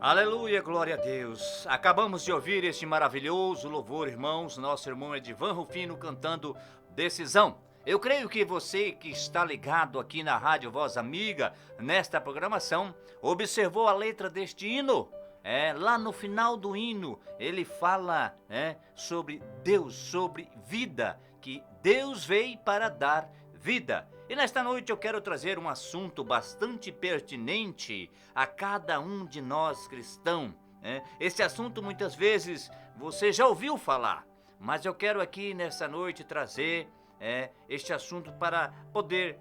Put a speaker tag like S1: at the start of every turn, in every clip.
S1: Aleluia, glória a Deus. Acabamos de ouvir este maravilhoso louvor, irmãos. Nosso irmão Edivan Rufino cantando Decisão. Eu creio que você que está ligado aqui na Rádio Voz Amiga, nesta programação, observou a letra deste hino. Lá no final do hino, ele fala sobre Deus, sobre vida, que Deus veio para dar vida. E nesta noite eu quero trazer um assunto bastante pertinente a cada um de nós cristãos. Esse assunto muitas vezes você já ouviu falar, mas eu quero aqui nesta noite trazer este assunto para poder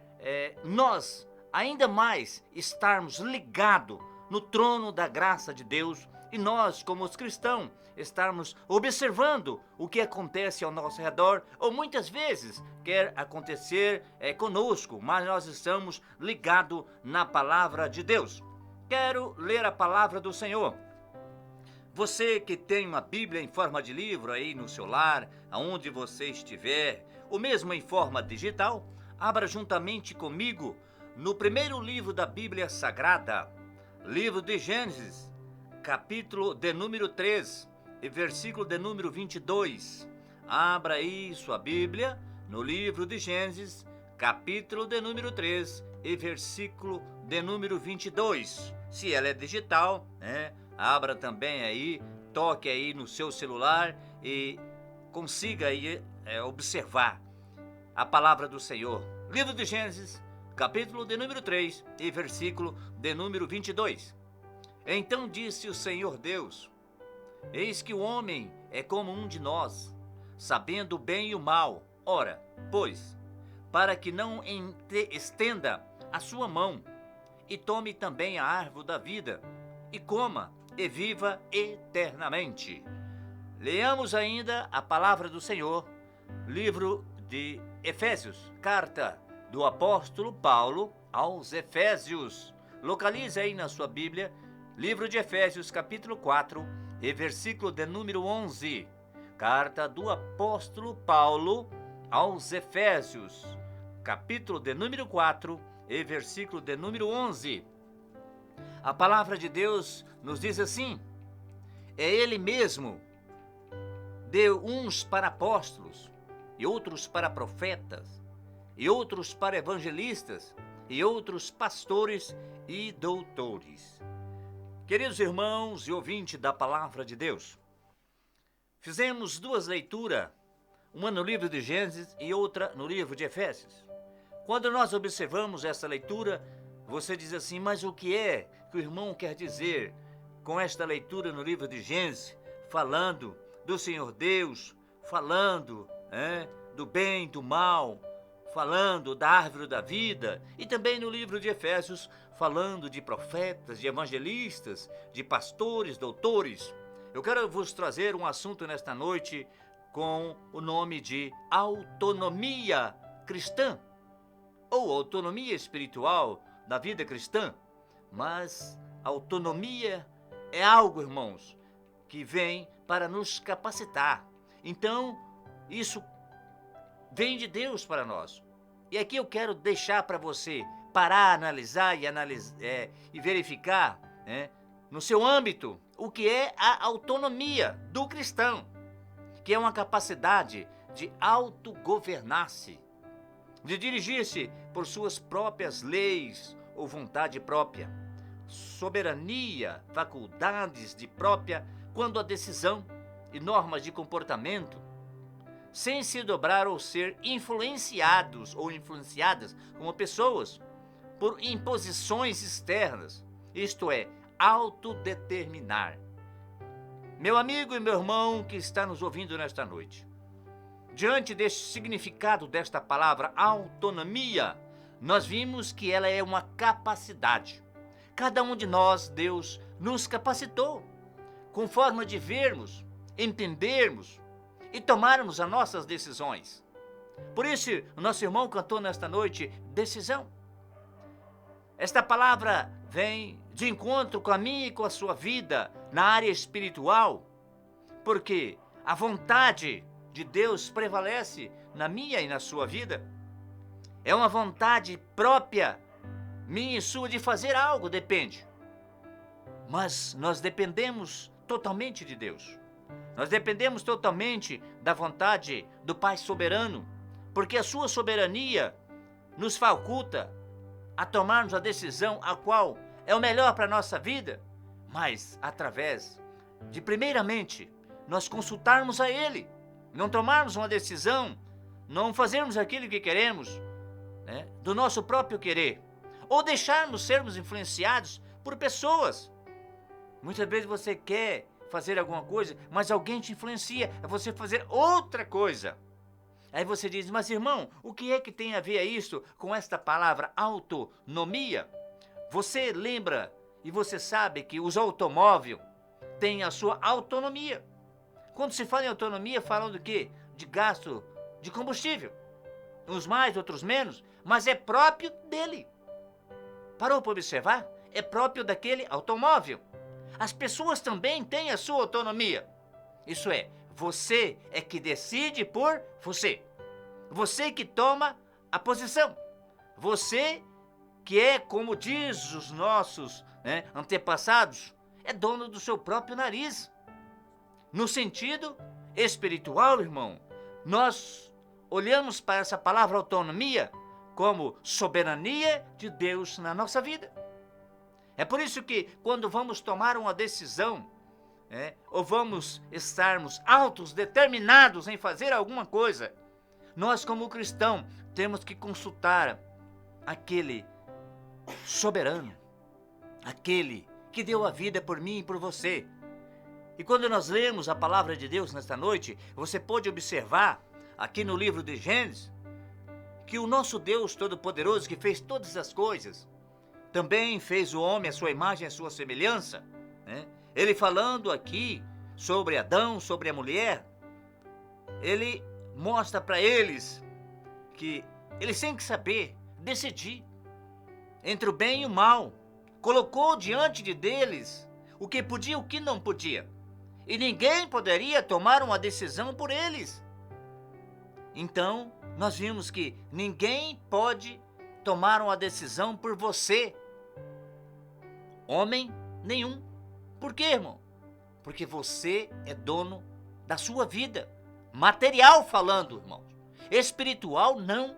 S1: nós ainda mais estarmos ligados no trono da graça de Deus e nós, como os cristãos, estarmos observando o que acontece ao nosso redor, ou muitas vezes quer acontecer conosco, mas nós estamos ligados na palavra de Deus. Quero ler a palavra do Senhor. Você que tem uma Bíblia em forma de livro aí no seu lar, aonde você estiver, ou mesmo em forma digital, abra juntamente comigo no primeiro livro da Bíblia Sagrada, livro de Gênesis, capítulo de número 3 e versículo de número 22. Abra aí sua Bíblia no livro de Gênesis, capítulo de número 3 e versículo de número 22. Se ela é digital, abra também aí, toque aí no seu celular e consiga aí observar a palavra do Senhor. Livro de Gênesis, capítulo de número 3 e versículo de número 22. Então disse o Senhor Deus: eis que o homem é como um de nós, sabendo o bem e o mal. Ora, pois, para que não estenda a sua mão, e tome também a árvore da vida, e coma, e viva eternamente. Leamos ainda a palavra do Senhor, livro de Efésios, carta do apóstolo Paulo aos Efésios. Localize aí na sua Bíblia, livro de Efésios, capítulo 4, e versículo de número 11. Carta do apóstolo Paulo aos Efésios, capítulo de número 4, e versículo de número 11. A palavra de Deus nos diz assim: é Ele mesmo deu uns para apóstolos, e outros para profetas, e outros para evangelistas, e outros pastores e doutores. Queridos irmãos e ouvintes da palavra de Deus, fizemos duas leituras, uma no livro de Gênesis e outra no livro de Efésios. Quando nós observamos essa leitura, você diz assim: mas o que é que o irmão quer dizer com esta leitura no livro de Gênesis, falando do Senhor Deus, falando do bem, do mal, falando da árvore da vida, e também no livro de Efésios, falando de profetas, de evangelistas, de pastores, doutores? Eu quero vos trazer um assunto nesta noite com o nome de autonomia cristã, ou autonomia espiritual da vida cristã. Mas autonomia é algo, irmãos, que vem para nos capacitar. Então, isso vem de Deus para nós. E aqui eu quero deixar para você parar, analisar e verificar no seu âmbito o que é a autonomia do cristão, que é uma capacidade de autogovernar-se, de dirigir-se por suas próprias leis ou vontade própria, soberania, faculdades de própria quando a decisão e normas de comportamento, sem se dobrar ou ser influenciados ou influenciadas como pessoas por imposições externas, isto é, autodeterminar. Meu amigo e meu irmão que está nos ouvindo nesta noite, diante deste significado desta palavra autonomia, nós vimos que ela é uma capacidade. Cada um de nós, Deus nos capacitou, com forma de vermos, entendermos e tomarmos as nossas decisões. Por isso, o nosso irmão cantou nesta noite, decisão. Esta palavra vem de encontro com a minha e com a sua vida na área espiritual, porque a vontade de Deus prevalece na minha e na sua vida. É uma vontade própria, minha e sua, de fazer algo, depende. Mas nós dependemos totalmente de Deus. Nós dependemos totalmente da vontade do Pai soberano, porque a sua soberania nos faculta a tomarmos a decisão a qual é o melhor para a nossa vida, mas através de, primeiramente, nós consultarmos a Ele, não tomarmos uma decisão, não fazermos aquilo que queremos, né, do nosso próprio querer, ou deixarmos sermos influenciados por pessoas. Muitas vezes você quer fazer alguma coisa, mas alguém te influencia a você fazer outra coisa. Aí você diz, mas irmão, o que é que tem a ver isso com esta palavra autonomia? Você lembra e você sabe que os automóveis têm a sua autonomia. Quando se fala em autonomia, falam do quê? De gasto de combustível. Uns mais, outros menos, mas é próprio dele. Parou para observar? É próprio daquele automóvel. As pessoas também têm a sua autonomia. Isso é, você é que decide por você. Você que toma a posição. Você que é, como diz os nossos antepassados, é dono do seu próprio nariz. No sentido espiritual, irmão, nós olhamos para essa palavra autonomia como soberania de Deus na nossa vida. É por isso que quando vamos tomar uma decisão, ou vamos estarmos autos, determinados em fazer alguma coisa, nós como cristão temos que consultar aquele soberano, aquele que deu a vida por mim e por você. E quando nós lemos a palavra de Deus nesta noite, você pode observar aqui no livro de Gênesis que o nosso Deus Todo-Poderoso, que fez todas as coisas, também fez o homem à sua imagem, à sua semelhança, Ele falando aqui sobre Adão, sobre a mulher, ele mostra para eles que eles têm que saber decidir entre o bem e o mal. Colocou diante deles o que podia e o que não podia. E ninguém poderia tomar uma decisão por eles. Então, nós vimos que ninguém pode tomar uma decisão por você. Homem nenhum. Por quê, irmão? Porque você é dono da sua vida. Material falando, irmãos. Espiritual, não.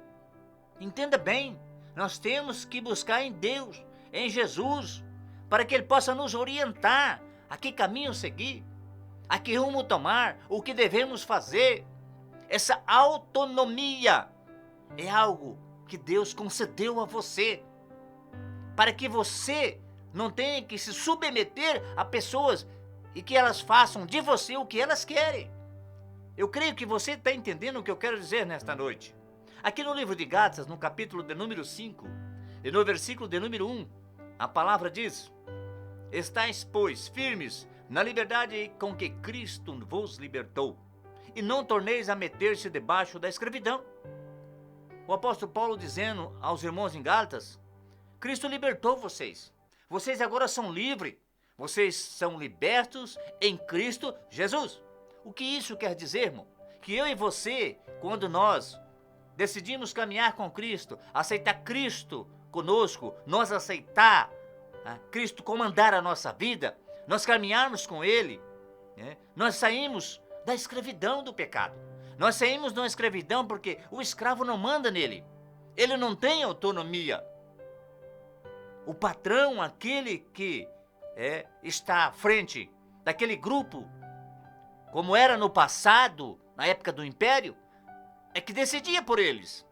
S1: Entenda bem. Nós temos que buscar em Deus, em Jesus, para que Ele possa nos orientar a que caminho seguir, a que rumo tomar, o que devemos fazer. Essa autonomia é algo que Deus concedeu a você, para que você não tenha que se submeter a pessoas e que elas façam de você o que elas querem. Eu creio que você está entendendo o que eu quero dizer nesta noite. Aqui no livro de Gálatas, no capítulo de número 5, e no versículo de número 1, a palavra diz: estáis, pois, firmes na liberdade com que Cristo vos libertou, e não torneis a meter-se debaixo da escravidão. O apóstolo Paulo dizendo aos irmãos em Gálatas: Cristo libertou vocês. Vocês agora são livres. Vocês são libertos em Cristo Jesus. O que isso quer dizer, irmão? Que eu e você, quando nós decidimos caminhar com Cristo, aceitar Cristo conosco, nós aceitar Cristo comandar a nossa vida, nós caminharmos com Ele, nós saímos da escravidão do pecado. Nós saímos de uma escravidão porque o escravo não manda nele. Ele não tem autonomia. O patrão, aquele que está à frente daquele grupo, como era no passado, na época do Império, é que decidia por eles.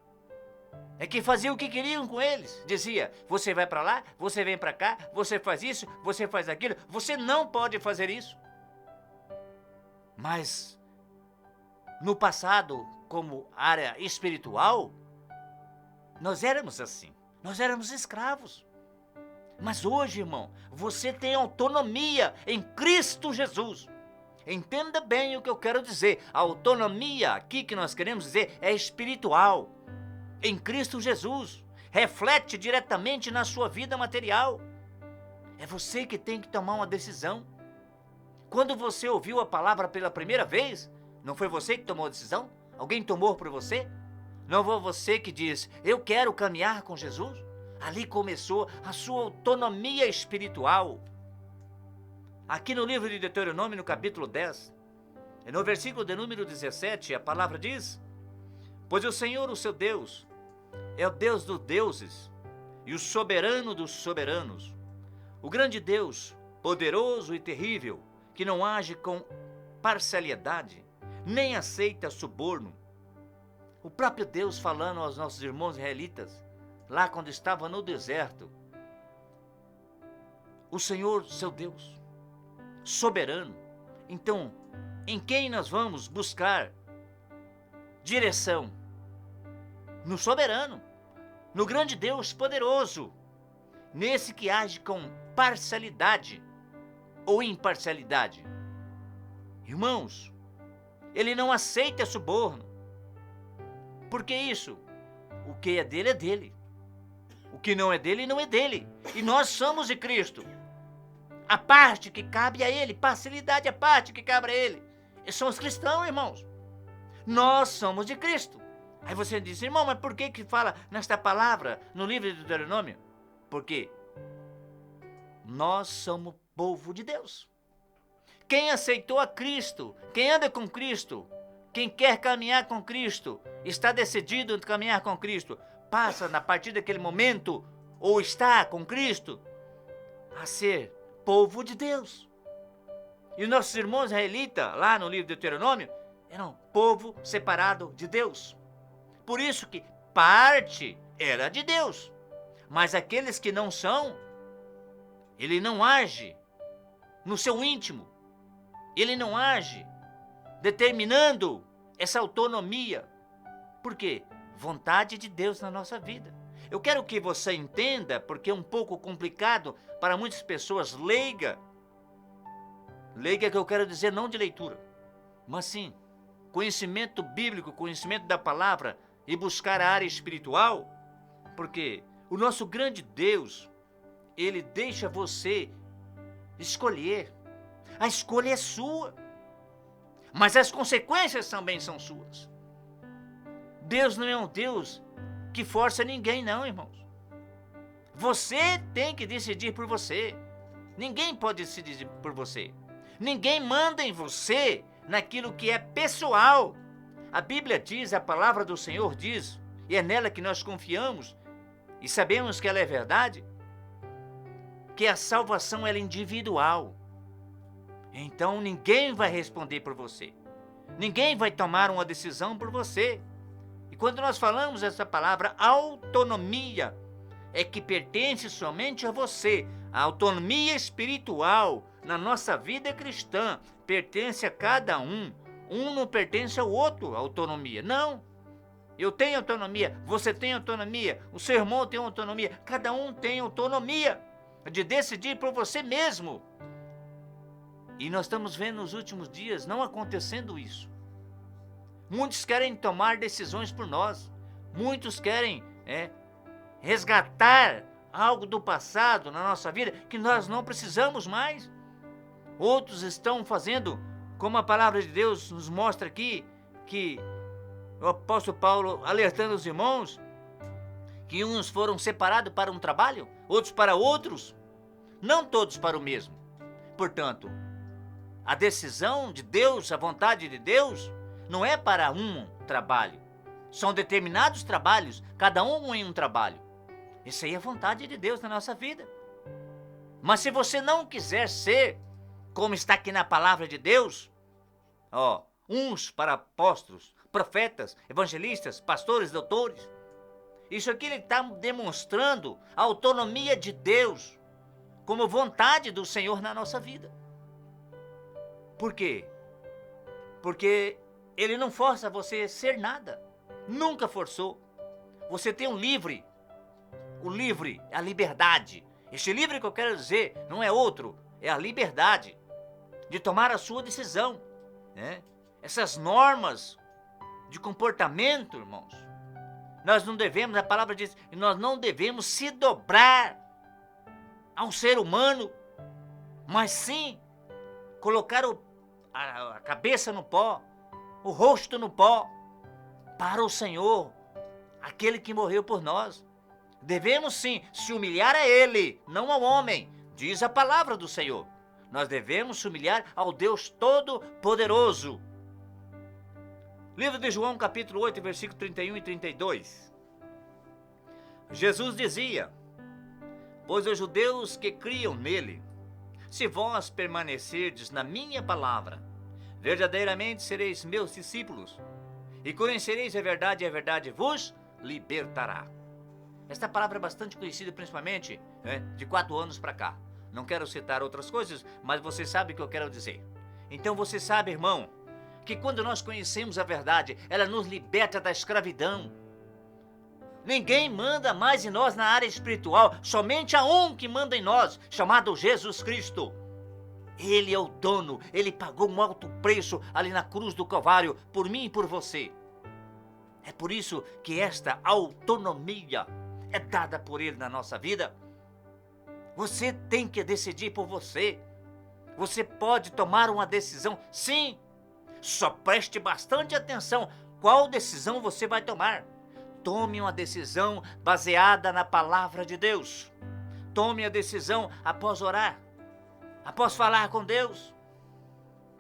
S1: É que fazia o que queriam com eles. Dizia, você vai para lá, você vem para cá, você faz isso, você faz aquilo. Você não pode fazer isso. Mas, no passado, como área espiritual, nós éramos assim. Nós éramos escravos. Mas hoje, irmão, você tem autonomia em Cristo Jesus. Entenda bem o que eu quero dizer. A autonomia aqui que nós queremos dizer é espiritual. Em Cristo Jesus. Reflete diretamente na sua vida material. É você que tem que tomar uma decisão. Quando você ouviu a palavra pela primeira vez, não foi você que tomou a decisão? Alguém tomou por você? Não foi você que diz, eu quero caminhar com Jesus? Ali começou a sua autonomia espiritual. Aqui no livro de Deuteronômio, no capítulo 10, e no versículo de número 17, a palavra diz: pois o Senhor, o seu Deus, é o Deus dos deuses e o soberano dos soberanos, o grande Deus, poderoso e terrível, que não age com parcialidade, nem aceita suborno. O próprio Deus falando aos nossos irmãos israelitas, lá quando estava no deserto. O Senhor, seu Deus, soberano. Então, em quem nós vamos buscar direção? No soberano, no grande Deus poderoso, nesse que age com parcialidade ou imparcialidade. Irmãos, ele não aceita suborno. Por que isso? O que é dele, o que não é dele, não é dele. E nós somos de Cristo. A parte que cabe a ele, parcialidade, a parte que cabe a ele. E somos cristãos, irmãos. Nós somos de Cristo. Aí você diz: irmão, mas por que fala nesta palavra no livro de Deuteronômio? Porque nós somos povo de Deus. Quem aceitou a Cristo, quem anda com Cristo, quem quer caminhar com Cristo, está decidido em caminhar com Cristo, passa a partir daquele momento, ou está com Cristo, a ser povo de Deus. E os nossos irmãos israelitas, lá no livro de Deuteronômio, eram povo separado de Deus. Por isso que parte era de Deus. Mas aqueles que não são, ele não age no seu íntimo. Ele não age determinando essa autonomia. Por quê? Vontade de Deus na nossa vida. Eu quero que você entenda, porque é um pouco complicado para muitas pessoas leiga. Leiga que eu quero dizer não de leitura, mas sim conhecimento bíblico, conhecimento da palavra e buscar a área espiritual. Porque o nosso grande Deus, ele deixa você escolher. A escolha é sua, mas as consequências também são suas. Deus não é um Deus que força ninguém, não, irmãos. Você tem que decidir por você. Ninguém pode decidir por você. Ninguém manda em você naquilo que é pessoal. A Bíblia diz, a palavra do Senhor diz, e é nela que nós confiamos, e sabemos que ela é verdade, que a salvação ela é individual. Então ninguém vai responder por você. Ninguém vai tomar uma decisão por você. E quando nós falamos essa palavra autonomia, é que pertence somente a você. A autonomia espiritual na nossa vida cristã pertence a cada um. Um não pertence ao outro, a autonomia. Não. Eu tenho autonomia, você tem autonomia, o seu irmão tem autonomia. Cada um tem autonomia de decidir por você mesmo. E nós estamos vendo nos últimos dias não acontecendo isso. Muitos querem tomar decisões por nós. Muitos querem resgatar algo do passado na nossa vida que nós não precisamos mais. Outros estão fazendo, como a palavra de Deus nos mostra aqui, que o apóstolo Paulo alertando os irmãos, que uns foram separados para um trabalho, outros para outros, não todos para o mesmo. Portanto, a decisão de Deus, a vontade de Deus, não é para um trabalho. São determinados trabalhos, cada um em um trabalho. Isso aí é a vontade de Deus na nossa vida. Mas se você não quiser ser, como está aqui na palavra de Deus, uns para apóstolos, profetas, evangelistas, pastores, doutores, isso aqui ele está demonstrando a autonomia de Deus como vontade do Senhor na nossa vida. Por quê? Porque ele não força você a ser nada. Nunca forçou. Você tem um livre. O livre é a liberdade. Este livre que eu quero dizer não é outro. É a liberdade de tomar a sua decisão. Essas normas de comportamento, irmãos. Nós não devemos, a palavra diz, nós não devemos se dobrar ao ser humano, mas sim colocar a cabeça no pó, o rosto no pó, para o Senhor, aquele que morreu por nós. Devemos sim se humilhar a Ele, não ao homem, diz a palavra do Senhor. Nós devemos se humilhar ao Deus Todo-Poderoso. Livro de João, capítulo 8, versículo 31 e 32. Jesus dizia: pois os judeus que criam nele, se vós permanecerdes na minha palavra, verdadeiramente sereis meus discípulos, e conhecereis a verdade vos libertará. Esta palavra é bastante conhecida, principalmente de 4 anos para cá. Não quero citar outras coisas, mas você sabe o que eu quero dizer. Então você sabe, irmão, que quando nós conhecemos a verdade, ela nos liberta da escravidão. Ninguém manda mais em nós na área espiritual, somente há um que manda em nós, chamado Jesus Cristo. Ele é o dono, ele pagou um alto preço ali na cruz do Calvário, por mim e por você. É por isso que esta autonomia é dada por ele na nossa vida. Você tem que decidir por você. Você pode tomar uma decisão, sim. Só preste bastante atenção qual decisão você vai tomar. Tome uma decisão baseada na palavra de Deus. Tome a decisão após orar, após falar com Deus.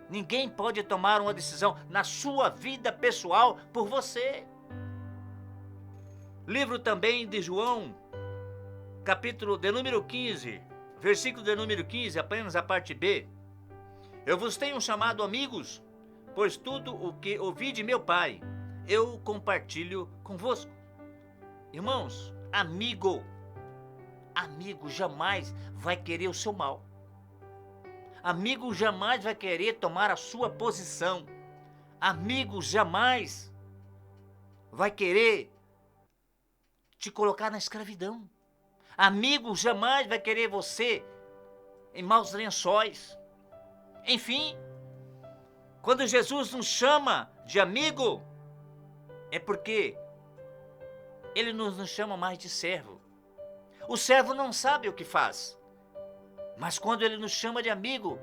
S1: Ninguém pode tomar uma decisão na sua vida pessoal por você. Livro também de João, capítulo de número 15, versículo de número 15, apenas a parte B. Eu vos tenho chamado amigos, pois tudo o que ouvi de meu Pai, eu compartilho convosco. Irmãos, amigo jamais vai querer o seu mal. Amigo jamais vai querer tomar a sua posição. Amigo jamais vai querer te colocar na escravidão. Amigo jamais vai querer você em maus lençóis. Enfim, quando Jesus nos chama de amigo, é porque ele nos chama mais de servo. O servo não sabe o que faz, mas quando ele nos chama de amigo,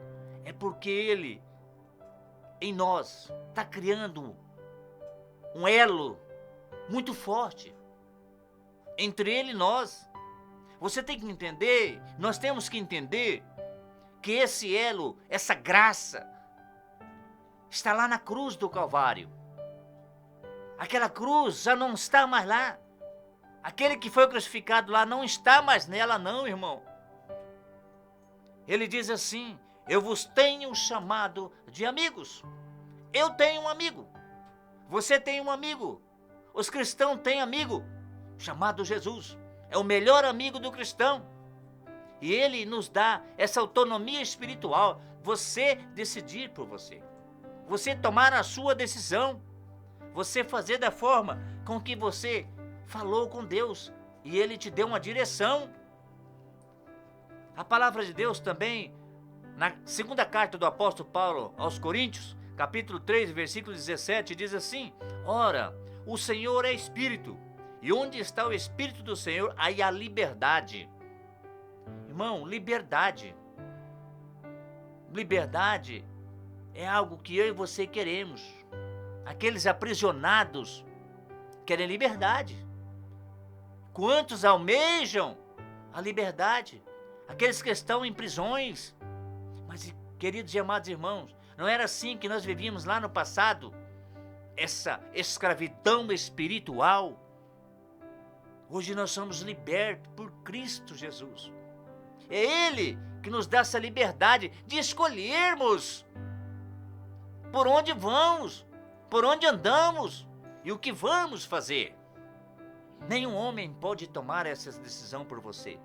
S1: é porque ele, em nós, está criando um elo muito forte entre ele e nós. Você tem que entender, nós temos que entender que esse elo, essa graça, está lá na cruz do Calvário. Aquela cruz já não está mais lá. Aquele que foi crucificado lá não está mais nela não, irmão. Ele diz assim: eu vos tenho chamado de amigos. Eu tenho um amigo. Você tem um amigo. Os cristãos têm amigo chamado Jesus. É o melhor amigo do cristão. E ele nos dá essa autonomia espiritual. Você decidir por você. Você tomar a sua decisão. Você fazer da forma com que você falou com Deus. E ele te deu uma direção. A palavra de Deus também, na segunda carta do apóstolo Paulo aos Coríntios, capítulo 3, versículo 17, diz assim: ora, o Senhor é Espírito, e onde está o Espírito do Senhor, aí há liberdade. Irmão, liberdade. Liberdade é algo que eu e você queremos. Aqueles aprisionados querem liberdade. Quantos almejam a liberdade? Aqueles que estão em prisões. Mas, queridos e amados irmãos, não era assim que nós vivíamos lá no passado? Essa escravidão espiritual. Hoje nós somos libertos por Cristo Jesus. É Ele que nos dá essa liberdade de escolhermos por onde vamos, por onde andamos e o que vamos fazer. Nenhum homem pode tomar essa decisão por você.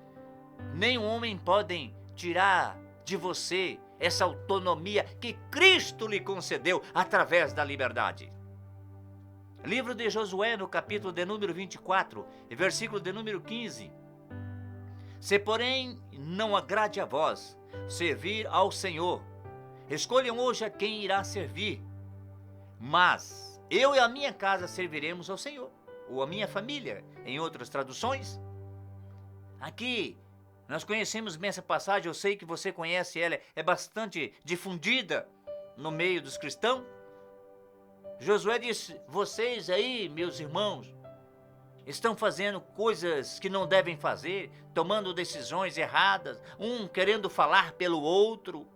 S1: Nenhum homem pode tirar de você essa autonomia que Cristo lhe concedeu através da liberdade. Livro de Josué, no capítulo de número 24, versículo de número 15. Se porém não agrade a vós servir ao Senhor, escolham hoje a quem irá servir. Mas eu e a minha casa serviremos ao Senhor, ou a minha família, em outras traduções. Aqui nós conhecemos bem essa passagem, eu sei que você conhece ela, é bastante difundida no meio dos cristãos. Josué disse: vocês aí, meus irmãos, estão fazendo coisas que não devem fazer, tomando decisões erradas, um querendo falar pelo outro.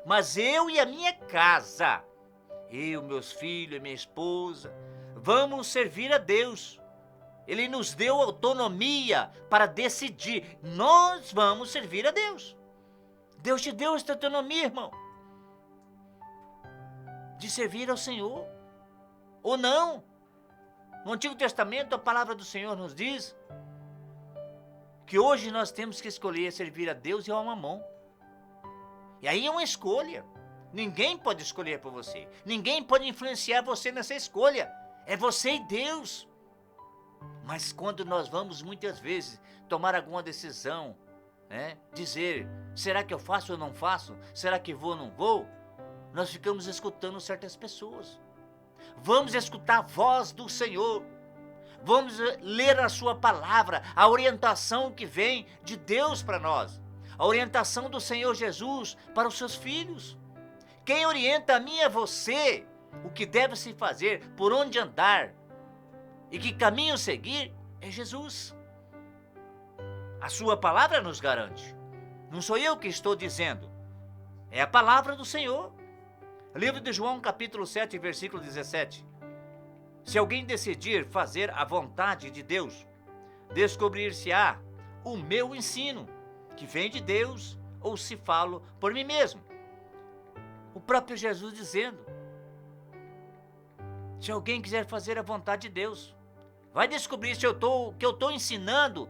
S1: mas eu e a minha casa, eu, meus filhos e minha esposa, vamos servir a Deus. Ele nos deu autonomia para decidir. Nós vamos servir a Deus. Deus te deu esta autonomia, irmão, de servir ao Senhor, ou não. No Antigo Testamento, a palavra do Senhor nos diz que hoje nós temos que escolher servir a Deus e ao Mamon. E aí é uma escolha. Ninguém pode escolher por você. Ninguém pode influenciar você nessa escolha. É você e Deus. Mas quando nós vamos muitas vezes tomar alguma decisão, dizer, será que eu faço ou não faço? Será que vou ou não vou? Nós ficamos escutando certas pessoas. Vamos escutar a voz do Senhor. Vamos ler a sua palavra, a orientação que vem de Deus para nós. A orientação do Senhor Jesus para os seus filhos. Quem orienta a mim é você, o que deve se fazer, por onde andar e que caminho seguir é Jesus. A sua palavra nos garante. Não sou eu que estou dizendo, é a palavra do Senhor. Livro de João, capítulo 7, versículo 17. Se alguém decidir fazer a vontade de Deus, descobrir-se-á o meu ensino, que vem de Deus, ou se falo por mim mesmo. O próprio Jesus dizendo, se alguém quiser fazer a vontade de Deus, vai descobrir se o que eu estou ensinando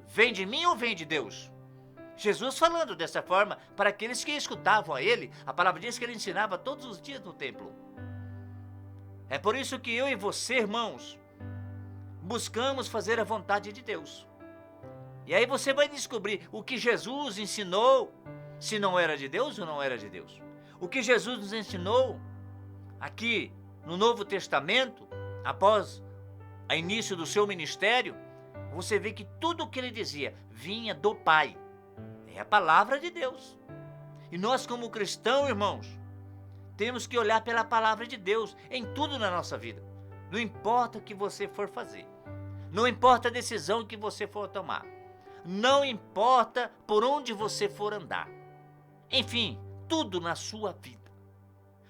S1: vem de mim ou vem de Deus. Jesus falando dessa forma para aqueles que escutavam a ele. A palavra diz que ele ensinava todos os dias no templo. É por isso que eu e você, irmãos, buscamos fazer a vontade de Deus. E aí você vai descobrir o que Jesus ensinou, se não era de Deus ou não era de Deus. O que Jesus nos ensinou aqui no Novo Testamento, após o início do seu ministério, você vê que tudo o que ele dizia vinha do Pai. É a palavra de Deus. E nós, como cristãos, irmãos, temos que olhar pela palavra de Deus em tudo na nossa vida. Não importa o que você for fazer. Não importa a decisão que você for tomar. Não importa por onde você for andar. Enfim, tudo na sua vida.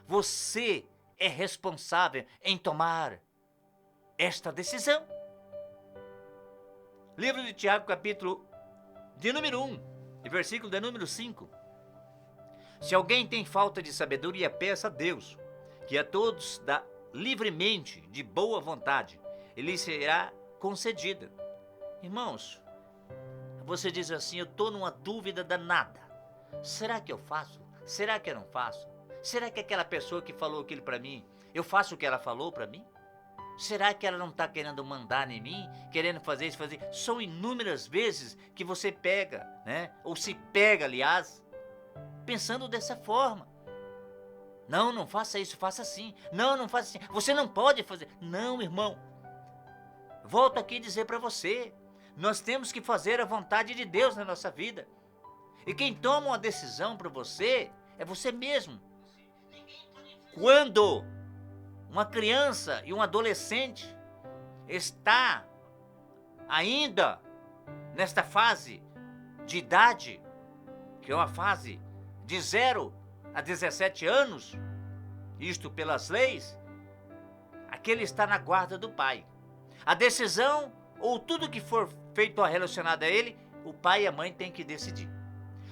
S1: Você é responsável em tomar esta decisão. Livro de Tiago, capítulo de número 1, e versículo de número 5. Se alguém tem falta de sabedoria, peça a Deus, que a todos dá livremente, de boa vontade, e lhe será concedida. Irmãos, você diz assim, eu estou numa dúvida danada. Será que eu faço? Será que eu não faço? Será que aquela pessoa que falou aquilo para mim, eu faço o que ela falou para mim? Será que ela não está querendo mandar em mim, querendo fazer isso, fazer? São inúmeras vezes que você pega, ou se pega, aliás, pensando dessa forma. Não, não faça isso, faça assim. Não, não faça assim. Você não pode fazer. Não, irmão. Volto aqui a dizer para você, nós temos que fazer a vontade de Deus na nossa vida. E quem toma uma decisão para você é você mesmo. Quando uma criança e um adolescente está ainda nesta fase de idade, que é uma fase de 0 a 17 anos, isto pelas leis, aquele está na guarda do pai. A decisão, ou tudo que for feito relacionado a ele, o pai e a mãe têm que decidir.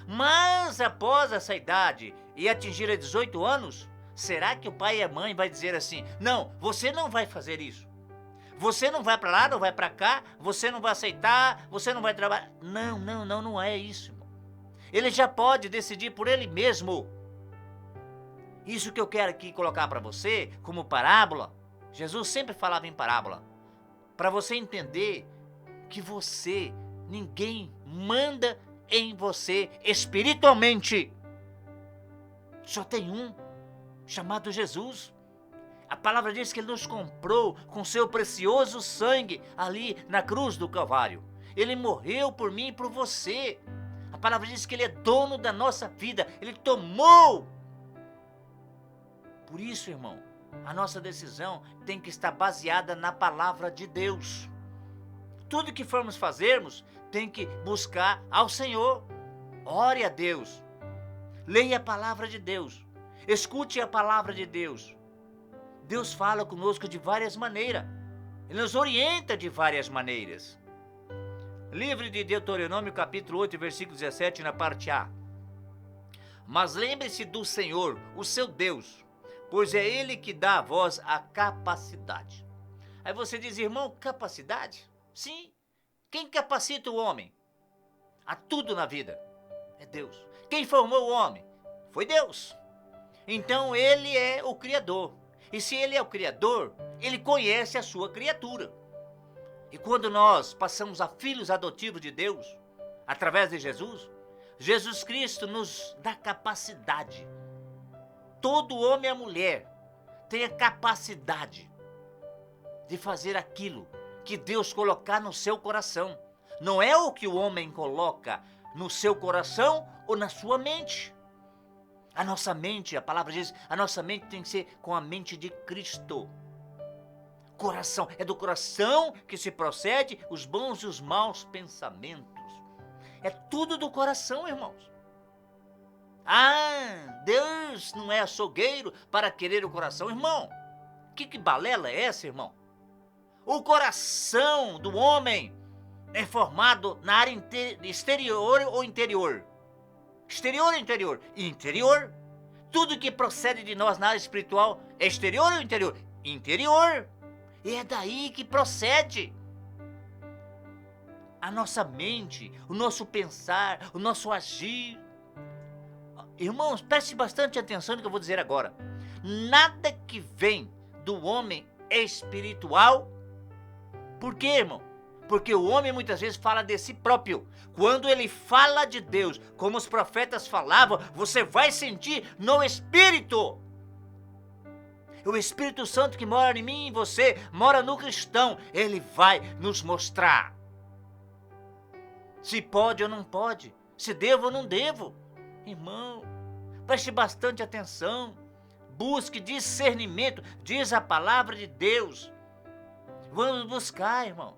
S1: Mas após essa idade e atingir a 18 anos, será que o pai e a mãe vai dizer assim, não, você não vai fazer isso. Você não vai para lá, não vai para cá, você não vai aceitar, você não vai trabalhar. Não é isso, irmão. Ele já pode decidir por ele mesmo. Isso que eu quero aqui colocar para você, como parábola, Jesus sempre falava em parábola, para você entender que você, ninguém manda em você espiritualmente. Só tem um, chamado Jesus. A palavra diz que ele nos comprou com seu precioso sangue ali na cruz do Calvário. Ele morreu por mim e por você. A palavra diz que ele é dono da nossa vida. Ele tomou. Por isso, irmão, a nossa decisão tem que estar baseada na palavra de Deus. Tudo que formos fazermos tem que buscar ao Senhor. Ore a Deus. Leia a palavra de Deus. Escute a palavra de Deus. Deus fala conosco de várias maneiras. Ele nos orienta de várias maneiras. Livro de Deuteronômio, capítulo 8, versículo 17, na parte A. Mas lembre-se do Senhor, o seu Deus, pois é Ele que dá a vós a capacidade. Aí você diz, irmão, capacidade? Sim. Quem capacita o homem? A tudo na vida. É Deus. Quem formou o homem? Foi Deus. Então Ele é o Criador. E se Ele é o Criador, Ele conhece a sua criatura. E quando nós passamos a filhos adotivos de Deus, através de Jesus, Jesus Cristo nos dá capacidade. Todo homem e mulher tem a capacidade de fazer aquilo que Deus colocar no seu coração. Não é o que o homem coloca no seu coração ou na sua mente. A nossa mente, a palavra diz, a nossa mente tem que ser com a mente de Cristo. Coração, é do coração que se procede os bons e os maus pensamentos. É tudo do coração, irmãos. Ah, Deus não é açougueiro para querer o coração. Irmão, que balela é essa, irmão? O coração do homem é formado na área exterior ou interior? Exterior ou interior? Interior. Tudo que procede de nós na área espiritual é exterior ou interior? Interior. E é daí que procede a nossa mente, o nosso pensar, o nosso agir. Irmãos, preste bastante atenção no que eu vou dizer agora. Nada que vem do homem é espiritual. Por quê, irmão? Porque o homem muitas vezes fala de si próprio. Quando ele fala de Deus, como os profetas falavam, você vai sentir no Espírito. O Espírito Santo que mora em mim e em você, mora no cristão. Ele vai nos mostrar se pode ou não pode, se devo ou não devo. Irmão, preste bastante atenção. Busque discernimento, diz a palavra de Deus. Vamos buscar, irmão.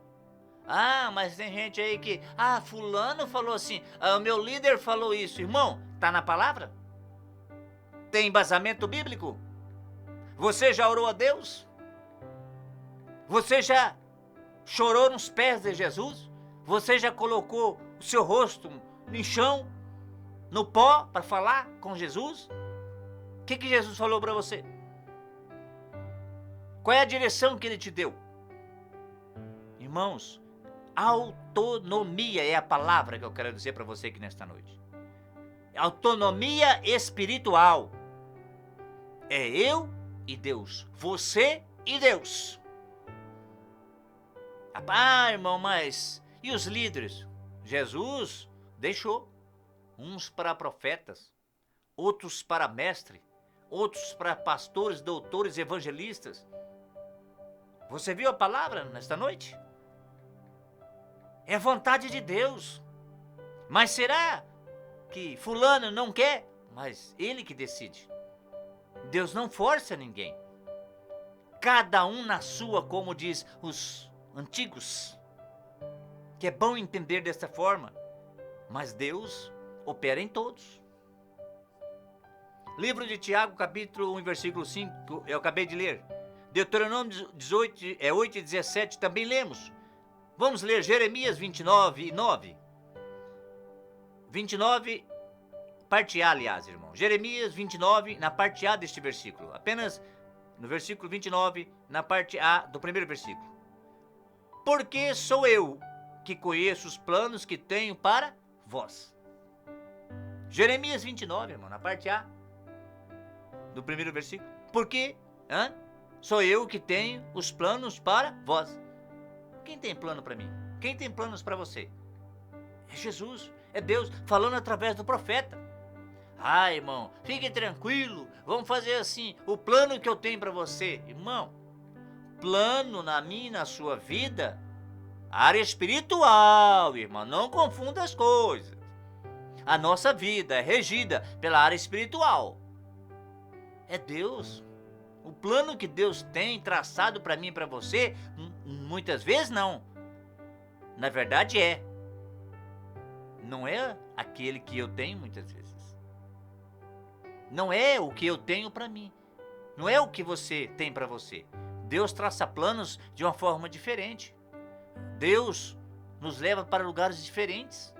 S1: Ah, mas tem gente aí que, fulano falou assim, o meu líder falou isso. Irmão, tá na palavra? Tem embasamento bíblico? Você já orou a Deus? Você já chorou nos pés de Jesus? Você já colocou o seu rosto no chão, no pó, para falar com Jesus? O que Jesus falou para você? Qual é a direção que Ele te deu? Irmãos, autonomia é a palavra que eu quero dizer para você aqui nesta noite. Autonomia espiritual. É eu e Deus. Você e Deus. Irmão, mas e os líderes? Jesus deixou uns para profetas, outros para mestre, outros para pastores, doutores, evangelistas. Você viu a palavra nesta noite? É a vontade de Deus. Mas será que fulano não quer? Mas ele que decide. Deus não força ninguém. Cada um na sua, como diz os antigos. Que é bom entender desta forma. Mas Deus opera em todos. Livro de Tiago, capítulo 1, versículo 5, eu acabei de ler. Deuteronômio 8 e 17 também lemos. Vamos ler Jeremias 29, 9. 29, parte A, aliás, irmão. Jeremias 29, na parte A deste versículo. Apenas no versículo 29, na parte A do primeiro versículo. Porque sou eu que conheço os planos que tenho para vós. Jeremias 29, irmão, na parte A do primeiro versículo. Porque sou eu que tenho os planos para vós. Quem tem plano para mim? Quem tem planos para você? É Jesus, é Deus falando através do profeta. Irmão, fique tranquilo, vamos fazer assim, o plano que eu tenho para você. Irmão, plano na minha e na sua vida, área espiritual, irmão, não confunda as coisas. A nossa vida é regida pela área espiritual. É Deus. O plano que Deus tem traçado para mim e para você, muitas vezes não. Na verdade é. Não é aquele que eu tenho muitas vezes. Não é o que eu tenho para mim. Não é o que você tem para você. Deus traça planos de uma forma diferente. Deus nos leva para lugares diferentes.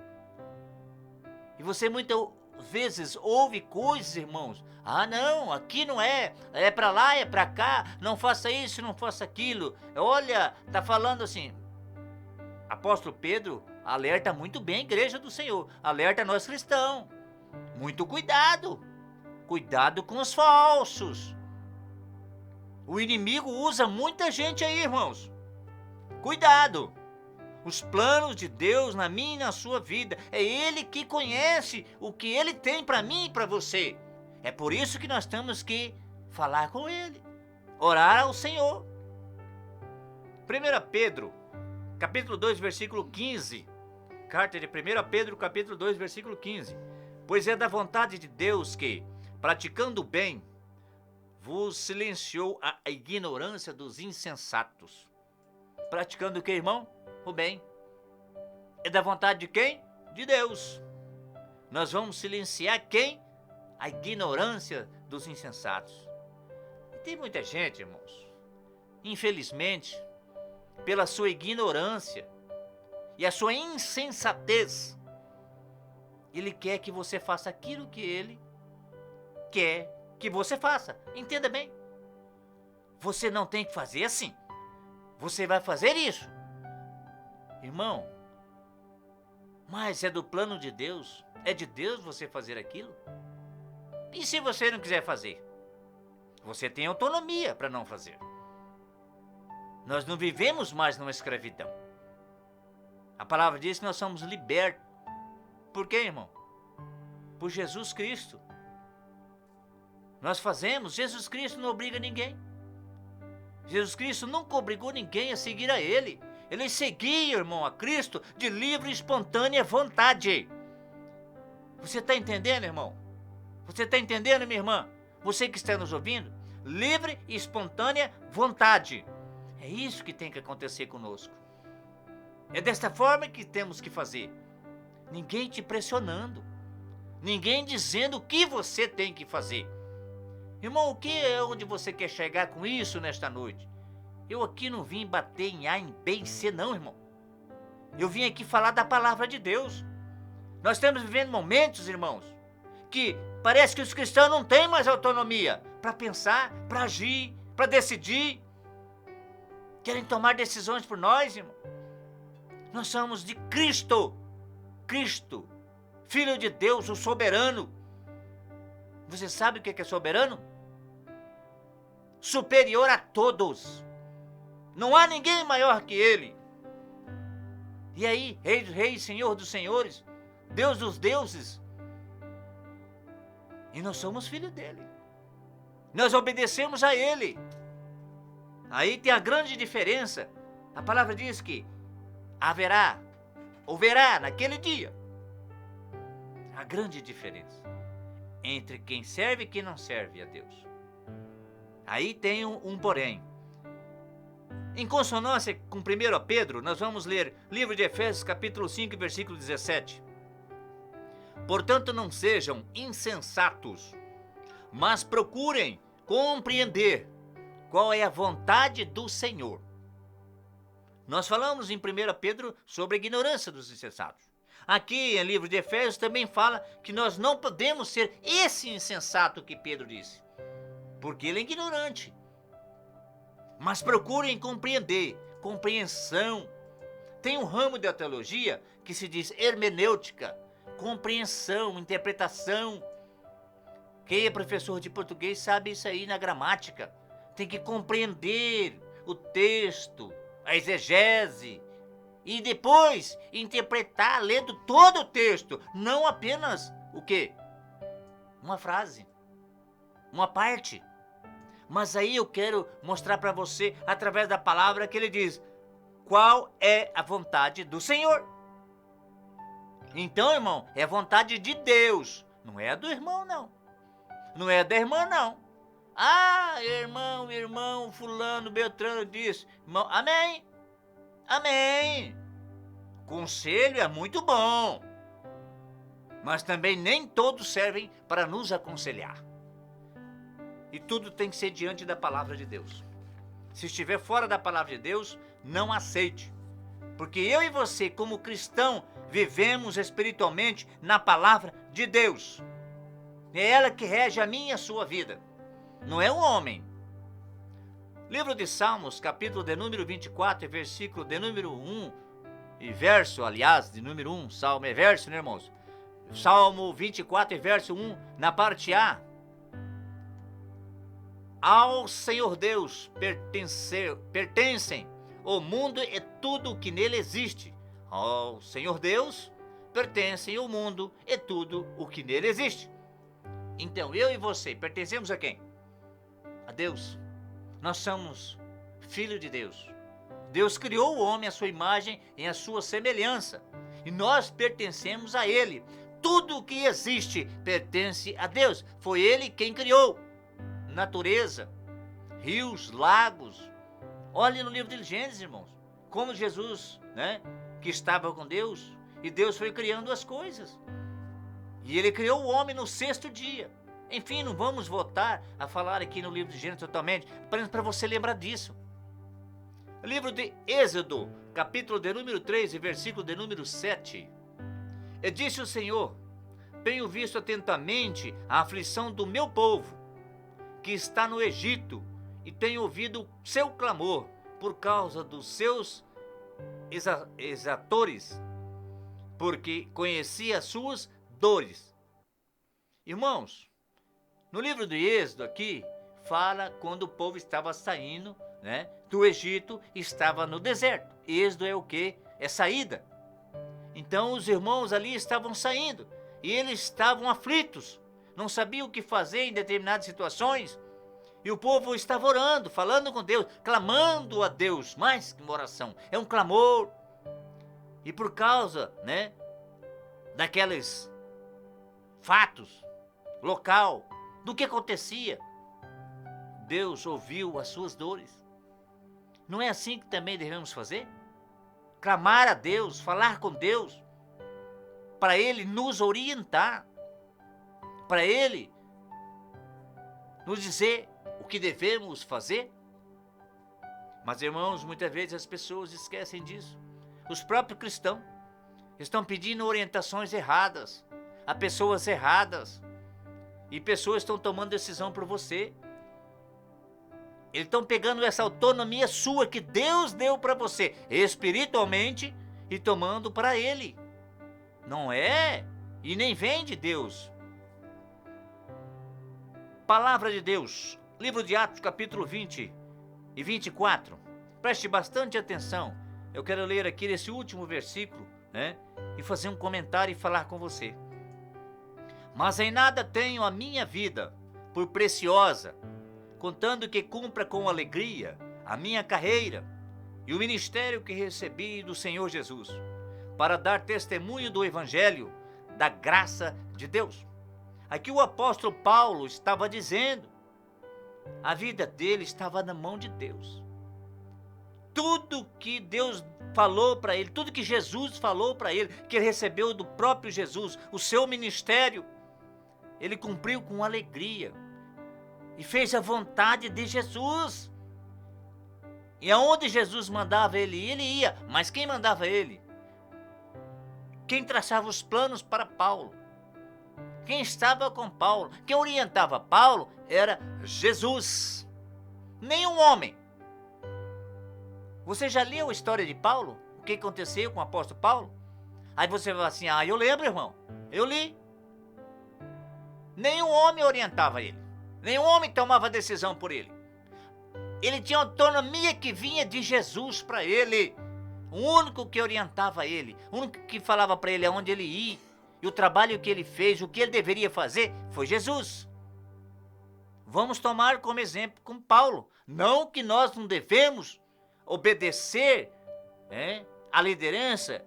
S1: E você muitas vezes ouve coisas, irmãos. Ah, não, aqui não é. É para lá, é para cá. Não faça isso, não faça aquilo. Olha, tá falando assim. Apóstolo Pedro alerta muito bem a igreja do Senhor. Alerta nós cristãos. Muito cuidado. Cuidado com os falsos. O inimigo usa muita gente aí, irmãos. Cuidado. Os planos de Deus na minha e na sua vida. É Ele que conhece o que Ele tem para mim e para você. É por isso que nós temos que falar com Ele. Orar ao Senhor. 1 Pedro, capítulo 2, versículo 15. Carta de 1 Pedro, capítulo 2, versículo 15. Pois é da vontade de Deus que, praticando o bem, vos silenciou a ignorância dos insensatos. Praticando o que, irmão? O bem. É da vontade de quem? De Deus. Nós vamos silenciar quem? A ignorância dos insensatos. E tem muita gente, irmãos, infelizmente, pela sua ignorância e a sua insensatez, ele quer que você faça aquilo que ele quer que você faça. Entenda bem. Você não tem que fazer assim. Você vai fazer isso. Irmão, mas é do plano de Deus. É de Deus você fazer aquilo. E se você não quiser fazer? Você tem autonomia para não fazer. Nós não vivemos mais numa escravidão. A palavra diz que nós somos libertos. Por quê, irmão? Por Jesus Cristo. Nós fazemos, Jesus Cristo não obriga ninguém. Jesus Cristo nunca obrigou ninguém a seguir a Ele. Ele seguia, irmão, a Cristo de livre e espontânea vontade. Você está entendendo, irmão? Você está entendendo, minha irmã? Você que está nos ouvindo? Livre e espontânea vontade. É isso que tem que acontecer conosco. É desta forma que temos que fazer. Ninguém te pressionando. Ninguém dizendo o que você tem que fazer. Irmão, o que é onde você quer chegar com isso nesta noite? Eu aqui não vim bater em A, em B, em C, não, irmão. Eu vim aqui falar da palavra de Deus. Nós estamos vivendo momentos, irmãos, que parece que os cristãos não têm mais autonomia para pensar, para agir, para decidir. Querem tomar decisões por nós, irmão. Nós somos de Cristo. Cristo, Filho de Deus, o soberano. Você sabe o que é soberano? Superior a todos. Não há ninguém maior que Ele. E aí, Rei dos Reis, Senhor dos Senhores, Deus dos deuses. E nós somos filhos dEle. Nós obedecemos a Ele. Aí tem a grande diferença. A palavra diz que houverá naquele dia a grande diferença entre quem serve e quem não serve a Deus. Aí tem um porém. Em consonância com 1 Pedro, nós vamos ler livro de Efésios, capítulo 5, versículo 17. Portanto, não sejam insensatos, mas procurem compreender qual é a vontade do Senhor. Nós falamos em 1 Pedro sobre a ignorância dos insensatos. Aqui, em livro de Efésios, também fala que nós não podemos ser esse insensato que Pedro disse, porque ele é ignorante. Mas procurem compreender, compreensão. Tem um ramo da teologia que se diz hermenêutica, compreensão, interpretação. Quem é professor de português sabe isso aí na gramática. Tem que compreender o texto, a exegese, e depois interpretar lendo todo o texto, não apenas o quê? Uma frase, uma parte. Mas aí eu quero mostrar para você, através da palavra que ele diz, qual é a vontade do Senhor. Então, irmão, é a vontade de Deus, não é a do irmão, não. Não é a da irmã, não. Ah, irmão, fulano, Beltrano disse. Irmão, amém. Amém. Conselho é muito bom. Mas também nem todos servem para nos aconselhar. E tudo tem que ser diante da palavra de Deus. Se estiver fora da palavra de Deus, não aceite. Porque eu e você, como cristão, vivemos espiritualmente na palavra de Deus. É ela que rege a minha e a sua vida. Não é o homem. Livro de Salmos, capítulo de número 24, versículo de número 1, e verso, aliás, de número 1, Salmo é verso, né, irmãos? Salmo 24, verso 1, na parte A. Ao Senhor Deus pertencem o mundo e tudo o que nele existe. Ao Senhor Deus pertencem o mundo e tudo o que nele existe. Então, eu e você pertencemos a quem? A Deus. Nós somos filhos de Deus. Deus criou o homem à sua imagem e à sua semelhança. E nós pertencemos a Ele. Tudo o que existe pertence a Deus. Foi Ele quem criou. Natureza, rios, lagos. Olhe no livro de Gênesis, irmãos. Como Jesus, que estava com Deus. E Deus foi criando as coisas. E Ele criou o homem no 6º dia. Enfim, não vamos voltar a falar aqui no livro de Gênesis totalmente, apenas para você lembrar disso. O livro de Êxodo, capítulo de número 3 e versículo de número 7. E disse o Senhor: tenho visto atentamente a aflição do meu povo, que está no Egito, e tenho ouvido seu clamor por causa dos seus exatores, porque conheci as suas dores. Irmãos, no livro de Êxodo aqui, fala quando o povo estava saindo, do Egito, estava no deserto. Êxodo é o quê? É saída. Então os irmãos ali estavam saindo, e eles estavam aflitos, não sabiam o que fazer em determinadas situações, e o povo estava orando, falando com Deus, clamando a Deus, mais que uma oração, é um clamor. E por causa, daqueles fatos, local, do que acontecia, Deus ouviu as suas dores. Não é assim que também devemos fazer? Clamar a Deus, falar com Deus, para Ele nos orientar, para Ele nos dizer o que devemos fazer. Mas, irmãos, muitas vezes as pessoas esquecem disso. Os próprios cristãos estão pedindo orientações erradas a pessoas erradas, e pessoas estão tomando decisão por você. Eles estão pegando essa autonomia sua que Deus deu para você espiritualmente e tomando para Ele. Não é e nem vem de Deus. Palavra de Deus, livro de Atos, capítulo 20 e 24. Preste bastante atenção. Eu quero ler aqui esse último versículo, e fazer um comentário e falar com você. Mas em nada tenho a minha vida por preciosa, contando que cumpra com alegria a minha carreira e o ministério que recebi do Senhor Jesus, para dar testemunho do Evangelho, da graça de Deus. Aqui o apóstolo Paulo estava dizendo, a vida dele estava na mão de Deus. Tudo que Deus falou para ele, tudo que Jesus falou para ele, que ele recebeu do próprio Jesus, o seu ministério, ele cumpriu com alegria e fez a vontade de Jesus. E aonde Jesus mandava ele ia, mas quem mandava ele? Quem traçava os planos para Paulo? Quem estava com Paulo? Quem orientava Paulo era Jesus, nenhum homem. Você já leu a história de Paulo? O que aconteceu com o apóstolo Paulo? Aí você vai assim, eu lembro, irmão, eu li. Nenhum homem orientava ele, nenhum homem tomava decisão por ele. Ele tinha autonomia que vinha de Jesus para ele. O único que orientava ele, o único que falava para ele aonde ele ia, e o trabalho que ele fez, o que ele deveria fazer, foi Jesus. Vamos tomar como exemplo com Paulo. Não que nós não devemos obedecer a liderança,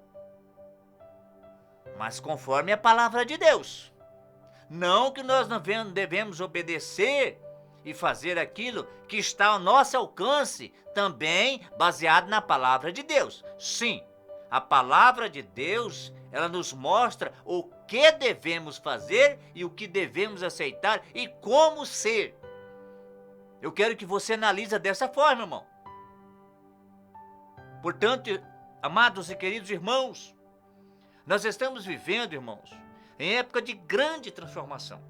S1: mas conforme a palavra de Deus. Não que nós não devemos obedecer e fazer aquilo que está ao nosso alcance, também baseado na palavra de Deus. Sim, a palavra de Deus, ela nos mostra o que devemos fazer e o que devemos aceitar e como ser. Eu quero que você analise dessa forma, irmão. Portanto, amados e queridos irmãos, nós estamos vivendo, irmãos, em época de grande transformação.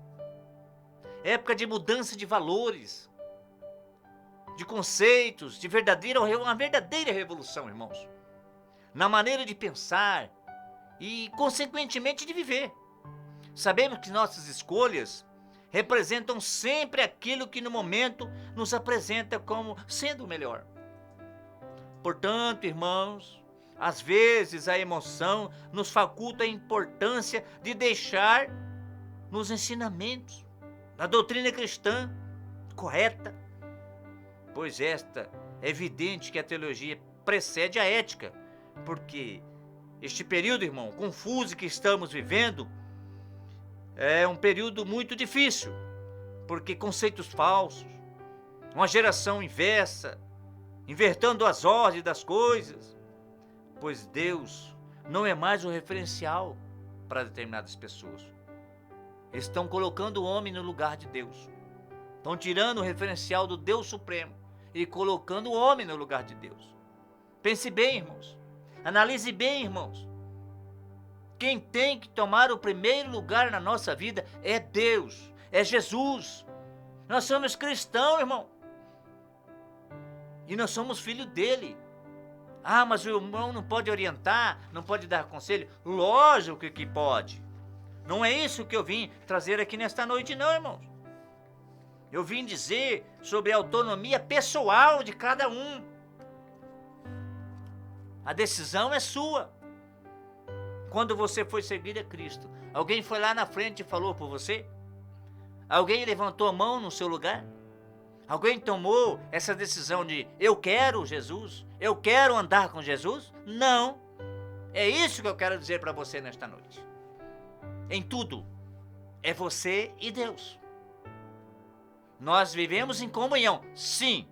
S1: Época de mudança de valores, de conceitos, de uma verdadeira revolução, irmãos. Na maneira de pensar e, consequentemente, de viver. Sabemos que nossas escolhas representam sempre aquilo que no momento nos apresenta como sendo o melhor. Portanto, irmãos, às vezes a emoção nos faculta a importância de deixar nos ensinamentos da doutrina cristã correta, pois esta é evidente que a teologia precede a ética, porque este período, irmão, confuso que estamos vivendo é um período muito difícil, porque conceitos falsos, uma geração inversa, invertendo as ordens das coisas, pois Deus não é mais o referencial para determinadas pessoas. Estão colocando o homem no lugar de Deus. Estão tirando o referencial do Deus Supremo e colocando o homem no lugar de Deus. Pense bem, irmãos. Analise bem, irmãos. Quem tem que tomar o primeiro lugar na nossa vida é Deus, é Jesus. Nós somos cristãos, irmão. E nós somos filhos dele. Ah, mas o irmão não pode orientar, não pode dar conselho? Lógico que pode. Não é isso que eu vim trazer aqui nesta noite, não, irmãos. Eu vim dizer sobre a autonomia pessoal de cada um. A decisão é sua. Quando você foi seguir a Cristo, alguém foi lá na frente e falou por você? Alguém levantou a mão no seu lugar? Alguém tomou essa decisão de eu quero Jesus? Eu quero andar com Jesus? Não. É isso que eu quero dizer para você nesta noite. Em tudo, é você e Deus. Nós vivemos em comunhão, sim.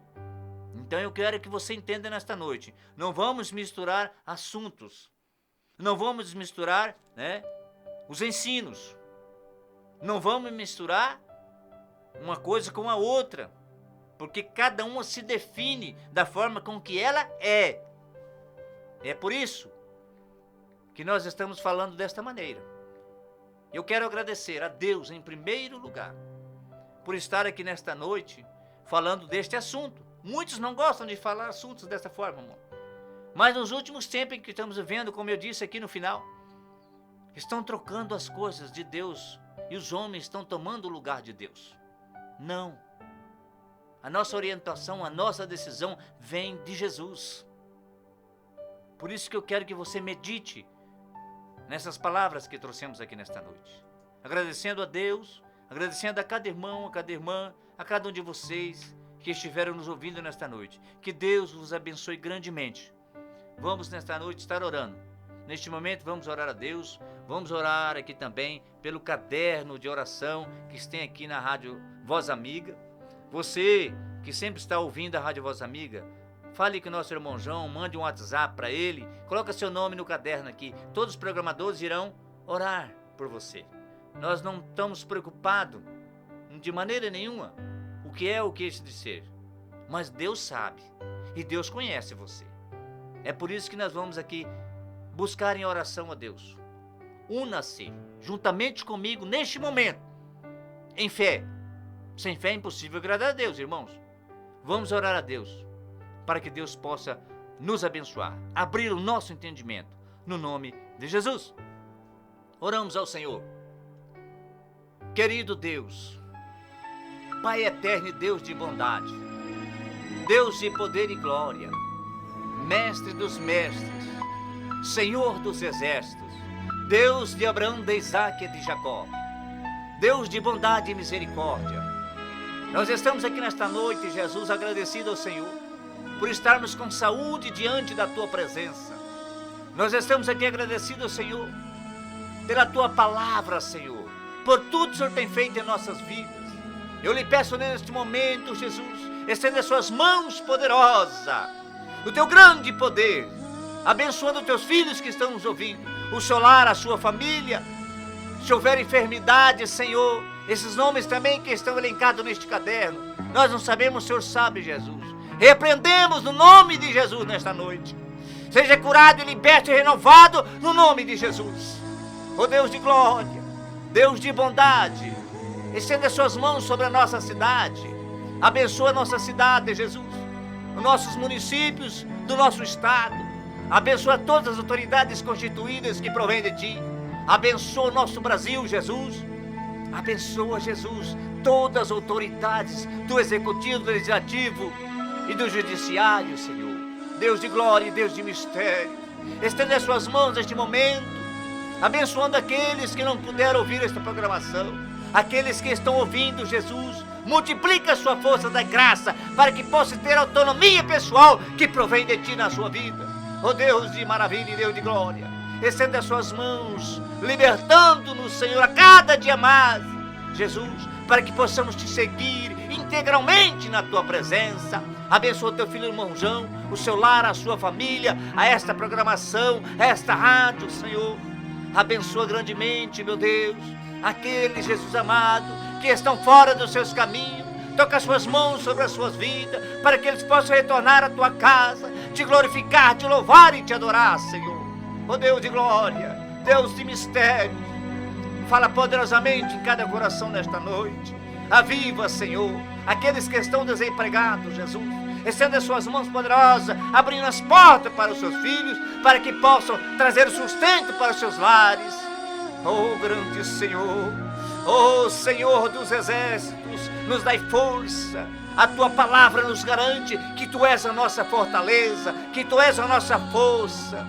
S1: Então eu quero que você entenda nesta noite. Não vamos misturar assuntos. Não vamos misturar, os ensinos. Não vamos misturar uma coisa com a outra. Porque cada uma se define da forma com que ela é. É por isso que nós estamos falando desta maneira. Eu quero agradecer a Deus em primeiro lugar por estar aqui nesta noite falando deste assunto. Muitos não gostam de falar assuntos desta forma, irmão. Mas nos últimos tempos em que estamos vivendo, como eu disse aqui no final, estão trocando as coisas de Deus e os homens estão tomando o lugar de Deus. Não. A nossa orientação, a nossa decisão vem de Jesus. Por isso que eu quero que você medite nessas palavras que trouxemos aqui nesta noite. Agradecendo a Deus, agradecendo a cada irmão, a cada irmã, a cada um de vocês que estiveram nos ouvindo nesta noite. Que Deus vos abençoe grandemente. Vamos nesta noite estar orando. Neste momento vamos orar a Deus, vamos orar aqui também pelo caderno de oração que tem aqui na Rádio Voz Amiga. Você que sempre está ouvindo a Rádio Voz Amiga, fale com o nosso irmão João, mande um WhatsApp para ele, coloca seu nome no caderno aqui. Todos os programadores irão orar por você. Nós não estamos preocupados de maneira nenhuma o que é o que esse de ser. Mas Deus sabe e Deus conhece você. É por isso que nós vamos aqui buscar em oração a Deus. Una-se juntamente comigo neste momento, em fé. Sem fé é impossível agradar a Deus, irmãos. Vamos orar a Deus, para que Deus possa nos abençoar, abrir o nosso entendimento, no nome de Jesus. Oramos ao Senhor. Querido Deus, Pai eterno e Deus de bondade, Deus de poder e glória, Mestre dos mestres, Senhor dos exércitos, Deus de Abraão, de Isaque e de Jacó, Deus de bondade e misericórdia, nós estamos aqui nesta noite, Jesus, agradecido ao Senhor por estarmos com saúde diante da Tua presença. Nós estamos aqui agradecidos ao Senhor pela Tua palavra, Senhor, por tudo que o Senhor tem feito em nossas vidas. Eu lhe peço neste momento, Jesus, estenda as suas mãos poderosas, o Teu grande poder, abençoando os Teus filhos que estão nos ouvindo, o seu lar, a sua família. Se houver enfermidade, Senhor, esses nomes também que estão elencados neste caderno, Nós não sabemos, o Senhor sabe, Jesus. Repreendemos no nome de Jesus nesta noite. Seja curado e liberto e renovado no nome de Jesus. Ó Deus de glória, Deus de bondade, estenda as suas mãos sobre a nossa cidade. Abençoa a nossa cidade, Jesus. Os nossos municípios do nosso estado. Abençoa todas as autoridades constituídas que provêm de Ti. Abençoa o nosso Brasil, Jesus. Abençoa, Jesus, todas as autoridades do Executivo, do Legislativo e do Judiciário, Senhor. Deus de glória e Deus de mistério. Estenda as suas mãos neste momento, abençoando aqueles que não puderam ouvir esta programação. Aqueles que estão ouvindo, Jesus, multiplica a sua força da graça para que possa ter autonomia pessoal que provém de Ti na sua vida. Ó Deus de maravilha e Deus de glória, estenda as suas mãos, libertando-nos, Senhor, a cada dia mais, Jesus, para que possamos Te seguir integralmente na Tua presença. Abençoa o Teu filho, irmão João, o seu lar, a sua família, a esta programação, a esta rádio, Senhor. Abençoa grandemente, meu Deus, aqueles, Jesus amado, que estão fora dos seus caminhos. Toca as suas mãos sobre as suas vidas, para que eles possam retornar à Tua casa, Te glorificar, Te louvar e Te adorar, Senhor. Ó Deus de glória, Deus de mistério, fala poderosamente em cada coração nesta noite. Aviva, Senhor, aqueles que estão desempregados, Jesus. Estenda as suas mãos poderosas, abrindo as portas para os seus filhos, para que possam trazer o sustento para os seus lares. Oh, grande Senhor, oh, Senhor dos exércitos, nos dai força. A Tua palavra nos garante que Tu és a nossa fortaleza, que Tu és a nossa força.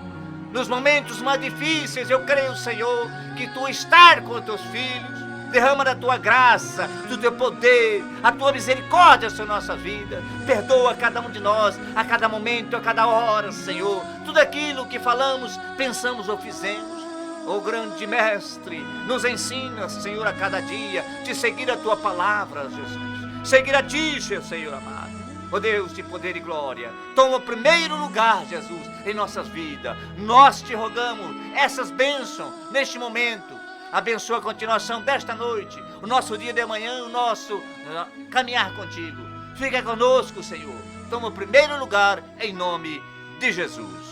S1: Nos momentos mais difíceis, eu creio, Senhor, que Tu estás com os Teus filhos. Derrama da Tua graça, do Teu poder, a Tua misericórdia sobre a nossa vida. Perdoa cada um de nós, a cada momento, a cada hora, Senhor. Tudo aquilo que falamos, pensamos ou fizemos. Ó grande Mestre, nos ensina, Senhor, a cada dia, de seguir a Tua palavra, Jesus. Seguir a Ti, Senhor amado. Ó Deus de poder e glória, toma o primeiro lugar, Jesus, em nossas vidas. Nós Te rogamos essas bênçãos neste momento. Abençoa a continuação desta noite, o nosso dia de amanhã, o nosso caminhar contigo. Fica conosco, Senhor. Toma o primeiro lugar em nome de Jesus.